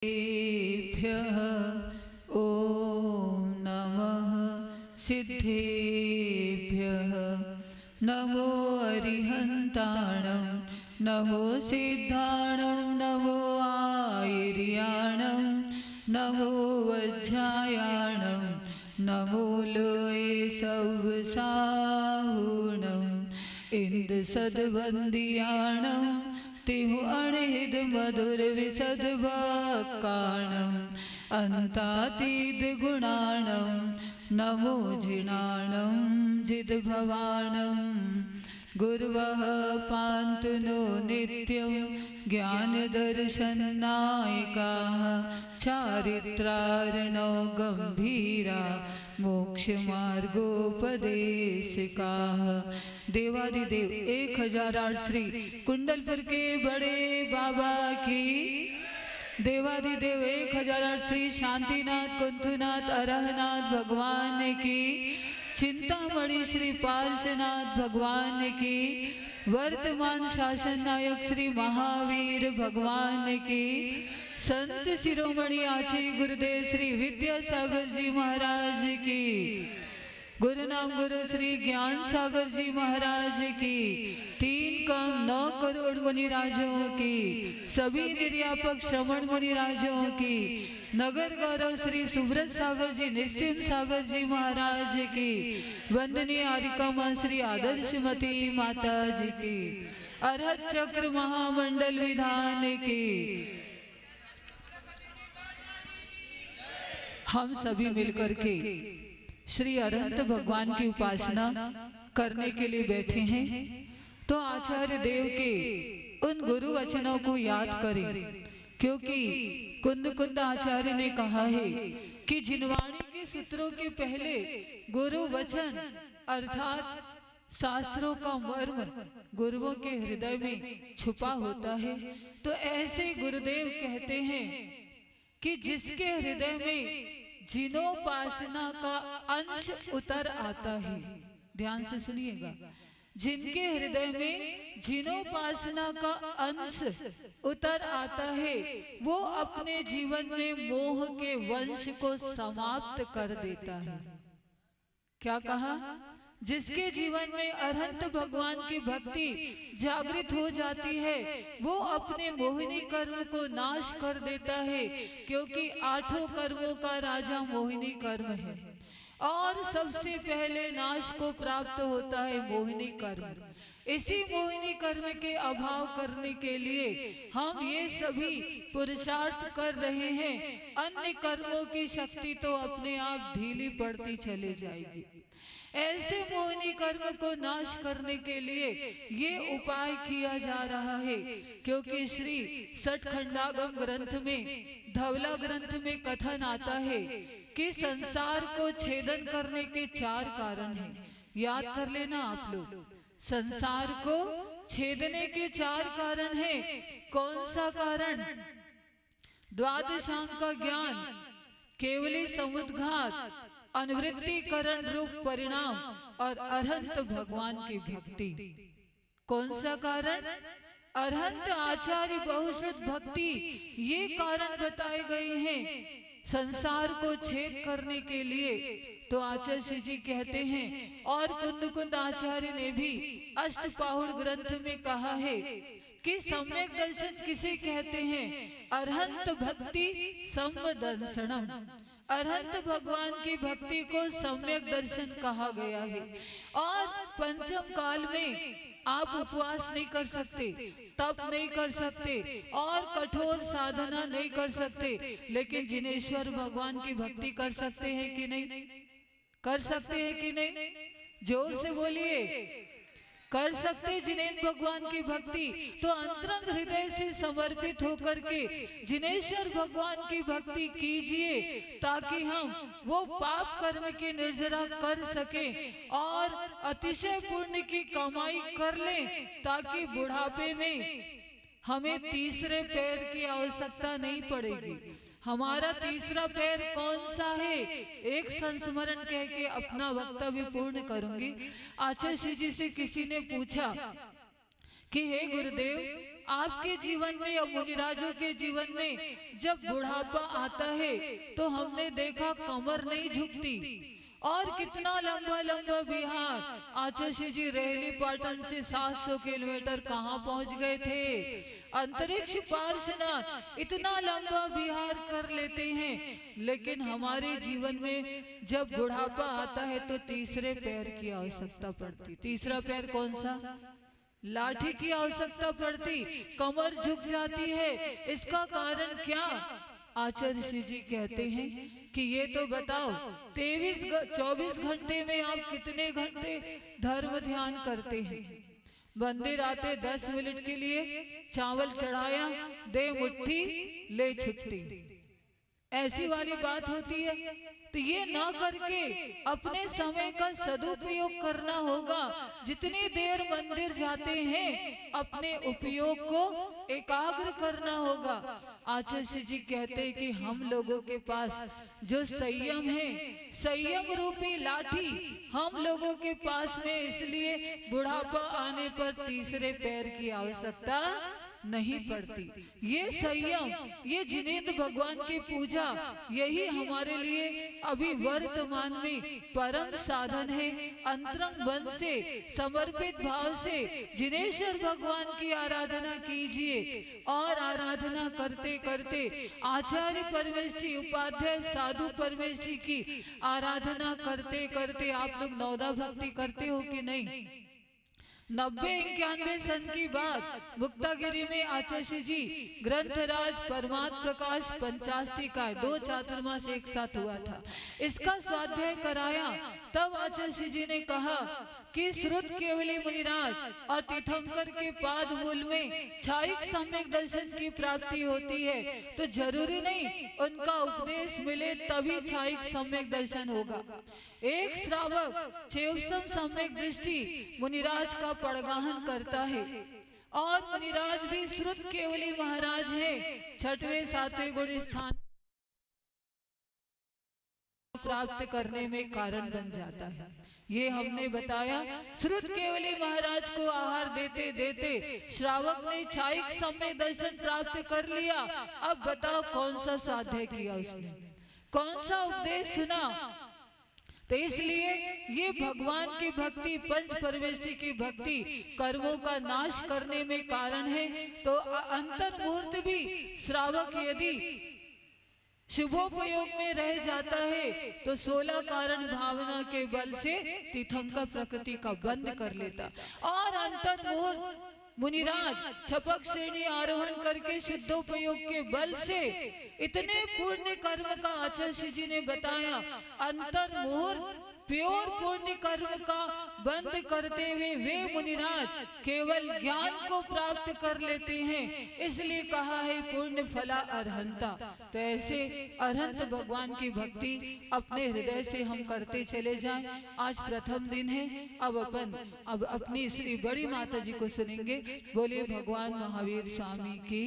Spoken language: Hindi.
सिद्धेभ्यः ॐ नमः सिद्धेभ्यः नमो अरिहन्ताणं नमो सिद्धाणं नमो आयर्याणं नमो वज्रायाणं नमो लोये सवसाहुणं इंद सद्वन्द्याणं तिहु अणिद मधुर विशद वाक्काणं अन्तातीद गुणाणं नमो जिनाणं जिद्भवाणं गुर्वः पान्तु नो नित्यं ज्ञानदर्शननायकाः चारित्रार्णो गंभीरा मोक्षमार्गोपदेशिकाः। देवादिदेव 1008 श्री कुंडलपुर के बड़े बाबा की, देवादिदेव 1008 श्री शांतिनाथ कुंथुनाथ अरहनाथ भगवान की, चिंतामणि श्री पार्श्वनाथ भगवान की, वर्तमान शासन नायक श्री महावीर भगवान की, संत शिरोमणि आचार्य गुरुदेव श्री विद्यासागर जी महाराज की, गुरु नाम गुरु श्री ज्ञान सागर जी महाराज की, 3 कम 9 करोड़ मुनिराजों की, सभी निर्यापक श्रवण मुनिराजों की, नगर गौरव श्री सुब्रत सागर जी निस्सिम सागर जी महाराज की, वंदनीय आरिका मां श्री आदर्शमती माता जी की, अरहत चक्र महामंडल विधान की। हम सभी मिलकर के श्री अरहंत भगवान की उपासना करने के लिए बैठे हैं, तो आचार्य देव के उन गुरु वचनों को याद करें, क्योंकि कुंद कुंद आचार्य ने कहा है कि जिनवाणी के सूत्रों के पहले गुरु वचन अर्थात शास्त्रों का मर्म गुरुओं के हृदय में छुपा होता है। तो ऐसे गुरुदेव कहते हैं कि जिसके हृदय में जिनोपासना का अंश उतर आता है, ध्यान से सुनिएगा, जिनके हृदय में जिनोपासना का अंश उतर आता है वो अपने जीवन में मोह के वंश को समाप्त कर देता है। क्या कहा? जिसके जीवन में अरहंत भगवान की भक्ति जागृत हो जाती है वो अपने मोहिनी कर्म को नाश कर देता है, क्योंकि 8 कर्मों का राजा मोहिनी कर्म है और सबसे पहले नाश को प्राप्त होता है मोहिनी कर्म। इसी मोहिनी कर्म के अभाव करने के लिए हम ये सभी पुरुषार्थ कर रहे हैं। अन्य कर्मों की शक्ति तो अपने आप ढीली पड़ती चली जाएगी। ऐसे मोहिनी कर्म को नाश करने के लिए ये उपाय किया जा रहा है, क्योंकि श्री सठखंडागम ग्रंथ में धवला ग्रंथ में कथन आता है कि संसार को छेदन करने के 4 कारण हैं। याद कर लेना आप लोग, संसार को छेदने के 4 कारण हैं। कौन सा कारण? द्वादशांग का ज्ञान, केवली समुद्घात, अनुवृत्तिकरण रूप परिणाम और अरहंत भगवान की भक्ति। कौन सा कारण? अरहंत आचार्य बहुश्रुत भक्ति। ये कारण बताए गए हैं संसार को छेद करने के लिए। तो आचार्य जी कहते हैं, और कुंद कुंद आचार्य ने भी अष्टपाहुड़ ग्रंथ में कहा है कि सम्यक दर्शन किसे कहते हैं? अरहंत भक्ति संवदंसनम। अरहंत भगवान की भक्ति को सम्यक दर्शन कहा गया है। और पंचम काल में आप उपवास नहीं कर सकते, तप नहीं कर सकते और कठोर साधना नहीं कर सकते, लेकिन जिनेश्वर भगवान की भक्ति कर सकते हैं कि नहीं? कर सकते हैं कि नहीं? जोर से बोलिए, कर सकते जिनेन्द्र भगवान की भक्ति। तो अंतरंग हृदय से समर्पित होकर के जिनेश्वर भगवान की भक्ति कीजिए, ताकि हम वो पाप कर्म की निर्जरा कर सके और अतिशय पुण्य की कमाई कर लें, ताकि बुढ़ापे में हमें तीसरे पैर की आवश्यकता नहीं पड़ेगी। हमारा तीसरा पैर कौन सा है? एक संस्मरण कह के अपना वक्तव्य पूर्ण करूंगी। आचार्य जी से किसी ने पूछा कि हे गुरुदेव, आपके जीवन में और मुनिराजों के जीवन में जब बुढ़ापा आता है तो हमने देखा कमर नहीं झुकती, और कितना लंबा लंबा विहार। आचार्य जी रेहली पाटन से 700 किलोमीटर कहाँ पहुंच गए थे। अंतरिक्ष पार्श्वनाथ इतना लंबा विहार कर लेते हैं, लेकिन हमारे जीवन में जब बुढ़ापा आता है तो तीसरे पैर की आवश्यकता पड़ती। तीसरा पैर कौन सा? लाठी की आवश्यकता पड़ती, कमर झुक जाती है। इसका कारण क्या? आचार्य जी कहते हैं कि ये तो बताओ 24 घंटे में आप कितने घंटे धर्म ध्यान करते हैं? मंदिर आते 10 मिनट के लिए, चावल चढ़ाया, दे मुट्ठी ले छुट्टी, ऐसी वाली बात होती है। तो ये ना करके अपने समय का सदुपयोग करना होगा। जितनी देर मंदिर जाते हैं अपने उपयोग को एकाग्र करना होगा। आचार्य जी कहते हैं कि हम लोगों के पास जो संयम है, संयम रूपी लाठी हम लोगों के पास में, इसलिए बुढ़ापा आने पर तीसरे पैर की आवश्यकता नहीं पड़ती। ये संयम, ये जिनेंद्र भगवान की पूजा, यही हमारे लिए अभी वर्तमान में परम साधन है। अंतरंग मन से, समर्पित भाव से जिनेश्वर भगवान की आराधना कीजिए, और आराधना करते करते आचार्य परमेष्ठी, उपाध्याय साधु परमेष्ठी की आराधना करते करते आप लोग नवदा भक्ति करते हो कि नहीं? 90-91 सन की बात, मुक्तागिरी में आचार्य जी ग्रंथराज परमात्म प्रकाश पंचास्तिकाय 2 चातुर्मास एक साथ हुआ था, इसका स्वाध्याय कराया। तब आचार्य जी ने कहा कि श्रुत केवली मुनिराज और तीर्थंकर के पाद मूल में छायिक सम्यक दर्शन की प्राप्ति होती है, तो जरूरी नहीं उनका उपदेश मिले तभी छायिक सम्यक दर्शन होगा। एक श्रावक चेवसम सम्यक दृष्टि मुनिराज का पड़गाहन करता है, और मुनिराज भी श्रुत केवली महाराज है, 6वें 7वें गुण स्थान प्राप्त करने में कारण बन जाता है। ये हमने बताया। श्रुत केवली महाराज को आहार देते देते श्रावक ने छायिक सम्यक दर्शन प्राप्त कर लिया। अब बताओ कौन सा स्वाध्याय किया उसने, कौन सा उपदेश सुना? तो इसलिए ये भगवान की भक्ति, पंच परमेष्ठी की भक्ति कर्मों का नाश करने में कारण है। तो अंतर्मूर्त भी श्रावक यदि शुभोपयोग में रह जाता है तो 16 कारण भावना के बल से तीर्थंकर प्रकृति का बंद कर लेता, और अंतर्मूर्त मुनिराज छपक श्रेणी आरोहण करके शुद्धोपयोग के बल से इतने पुण्य कर्म का आचार्य जी ने बताया। अंतर्मुहूर्त प्योर पुण्य कर्म का बंद करते हुए वे मुनिराज केवल ज्ञान को प्राप्त कर लेते हैं, इसलिए कहा है पुण्य फला अरहंता। तो ऐसे अरहंत भगवान की भक्ति अपने हृदय से हम करते चले जाएं। आज प्रथम दिन है, अब अपनी श्री बड़ी माता जी को सुनेंगे। बोले भगवान महावीर स्वामी की